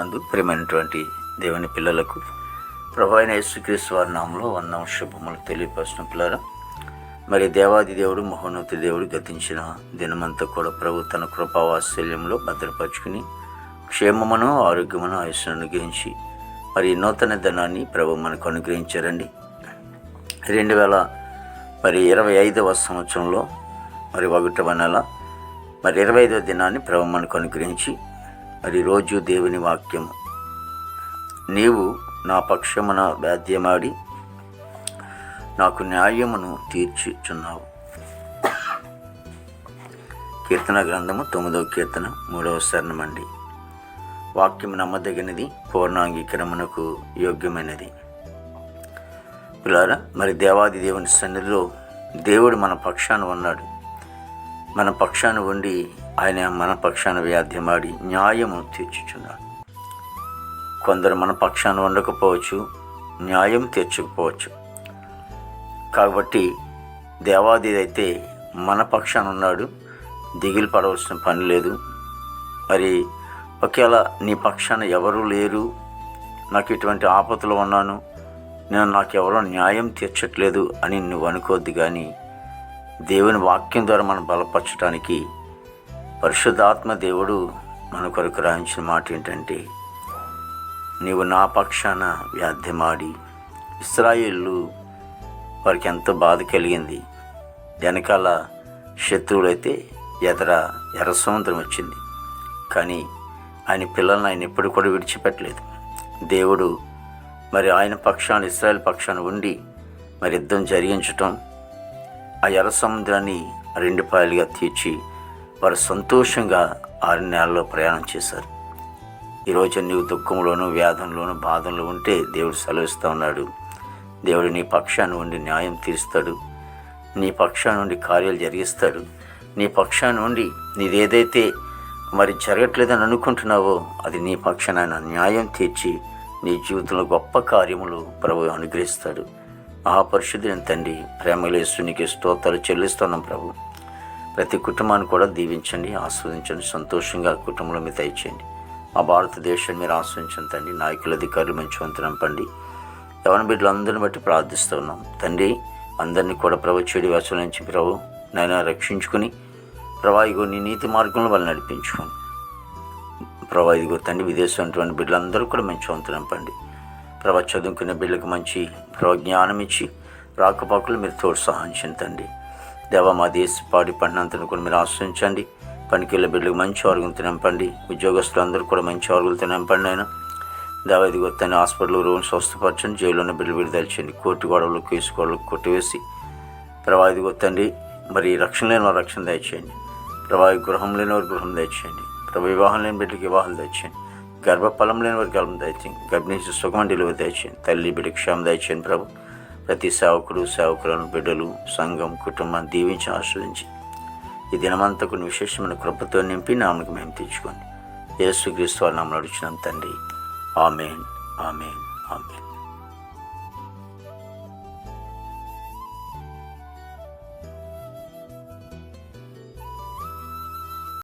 నందు ప్రియమైనటువంటి దేవుని పిల్లలకు ప్రభువైన అయిన యేసుక్రీస్తు వారి నామములో వందనం శుభములు తెలియపరచిన పిల్లరా, మరి దేవాది దేవుడు మహోన్నత దేవుడు గతించిన దినమంతా కూడా ప్రభు తన కృపావాత్సల్యంలో భద్రపరుచుకుని క్షేమమును ఆరోగ్యమును ఆయుష్ను అనుగ్రహించి మరి నూతన ధనాన్ని ప్రభు మనకు అనుగ్రహించారండి. 2025వ సంవత్సరంలో మరి 1వ నెల మరి 25వ దినాన్ని ప్రభు మనకు అనుగ్రహించి మరి రోజు దేవుని వాక్యము, నీవు నా పక్షమున వ్యాధ్యమాడి నాకు న్యాయమును తీర్చుచున్నావు. కీర్తన గ్రంథము 9వ కీర్తన 3వ శరణమండి. వాక్యం నమ్మదగినది, పూర్ణాంగీకరమునకు యోగ్యమైనది. పిల్లారా, మరి దేవాది దేవుని సన్నిధిలో దేవుడు మన పక్షాన ఉన్నాడు. మన పక్షాన ఉండి ఆయన మన పక్షాన వ్యాధ్యమాడి న్యాయము తీర్చుచున్నాడు. కొందరు మన పక్షాన ఉండకపోవచ్చు, న్యాయం తీర్చకపోవచ్చు. కాబట్టి దేవాది అయితే మన పక్షాన ఉన్నాడు, దిగులు పడవలసిన పని లేదు. మరి ఒకవేళ నీ పక్షాన ఎవరూ లేరు, నాకు ఇటువంటి ఆపదలు ఉన్నాను, నాకెవరో న్యాయం తీర్చట్లేదు అని నువ్వు అనుకోవద్దు. కానీ దేవుని వాక్యం ద్వారా మనం బలపరచడానికి పరిశుద్ధాత్మ దేవుడు మన కొరకు రాయించిన మాట ఏంటంటే, నీవు నా పక్షాన వ్యాధ్యమాడి. ఇశ్రాయేలు వారికి ఎంతో బాధ కలిగింది. వెనకాల శత్రువులైతే ఎర్ర సముద్రం వచ్చింది. కానీ ఆయన పిల్లలను ఆయన ఎప్పుడు కూడా విడిచిపెట్టలేదు. దేవుడు మరి ఆయన పక్షాన, ఇశ్రాయేల్ పక్షాన ఉండి మరి యుద్ధం జరిగించటం, ఆ ఎర్ర సముద్రాన్ని 2 పాయలుగా తీర్చి వారు సంతోషంగా 6 నెలల్లో ప్రయాణం చేశారు. ఈరోజు నీవు దుఃఖంలోనూ, వ్యాధంలోనూ, బాధంలో ఉంటే దేవుడు సెలవిస్తూ ఉన్నాడు. దేవుడు నీ పక్షాన్ని ఉండి న్యాయం తీరుస్తాడు, నీ పక్షాన్ని నుండి కార్యాలు జరిగిస్తాడు. నీ పక్షాన్ని నుండి నీదేదైతే మరి జరగట్లేదని అనుకుంటున్నావో అది నీ పక్షాన ఆయన న్యాయం తీర్చి నీ జీవితంలో గొప్ప కార్యములు ప్రభు అనుగ్రహిస్తాడు. మహాపరిశుద్ధుని తండ్రి, ప్రేమలో యేసునికి స్తోత్రాలు చెల్లిస్తున్నాం ప్రభు. ప్రతి కుటుంబాన్ని కూడా దీవించండి, ఆస్వాదించండి, సంతోషంగా కుటుంబంలో మీరు దయచేయండి. మా భారతదేశాన్ని మీరు ఆస్వాదించండి తండ్రి. నాయకుల అధికారులు మంచి వంతునంపండి. యవన బిడ్డలందరిని బట్టి ప్రార్థిస్తూ ఉన్నాం తండ్రి. అందరినీ కూడా ప్రభు చెడు వ్యసనం నుంచి ప్రభు నైనా రక్షించుకుని ప్రభా ఇగో నీ నీతి మార్గంలో వాళ్ళు నడిపించుకోండి. ప్రభా ఇదిగో తండ్రి, విదేశం ఉన్నటువంటి బిడ్డలందరూ కూడా మంచి వంతునంపండి. ప్రభా చదువుకునే బిడ్డలకు మంచి జ్ఞానం ఇచ్చి రాకపోకలు మీరు తోడు సహాయించండి తండ్రి. దేవ మా దేశ పాడి పంటనంతను కూడా మీరు ఆశ్రయించండి. పనికి వెళ్ళే బిడ్డలకు మంచి ఆరోగ్యం తినంపండి. ఉద్యోగస్తులందరూ కూడా మంచి ఆరోగ్యం తినంపండి. ఆయన దేవ ఇదిగో తండ్రి, హాస్పిటల్ రూమ్ స్వస్థపరచండి. జైల్లోనే బిడ్డలు విడుదలచండి. కోర్టు గొడవలు, కేసు గొడవలు కొట్టివేసి ప్రభా ఇదిగో తండ్రి, మరి రక్షణ లేని వారు రక్షణ దయచేయండి. ప్రభా గృహం లేని వారు గృహం దయచేయండి. ప్రభా వివాహం లేని బిడ్డలకు వివాహాలు దయచేయండి. గర్భఫలం లేని వారికి గర్భం దయచేయండి. గర్భిణీ సుఖం డెలివరీ దయచేయండి. తల్లి బిడ్డ క్షేమం దయచేయండి ప్రభు. ప్రతి సేవకుడు, సేవకులను, బిడ్డలు, సంఘం, కుటుంబాన్ని దీవించి ఆశ్రయించి ఈ దినమంతా కొన్ని విశేషమైన కృపతో నింపి నామకు మేము తెచ్చుకోండి. యేసుక్రీస్తు వారి నామములో అడుగుచున్నాం తండ్రి. ఆమేన్, ఆమేన్, ఆమేన్.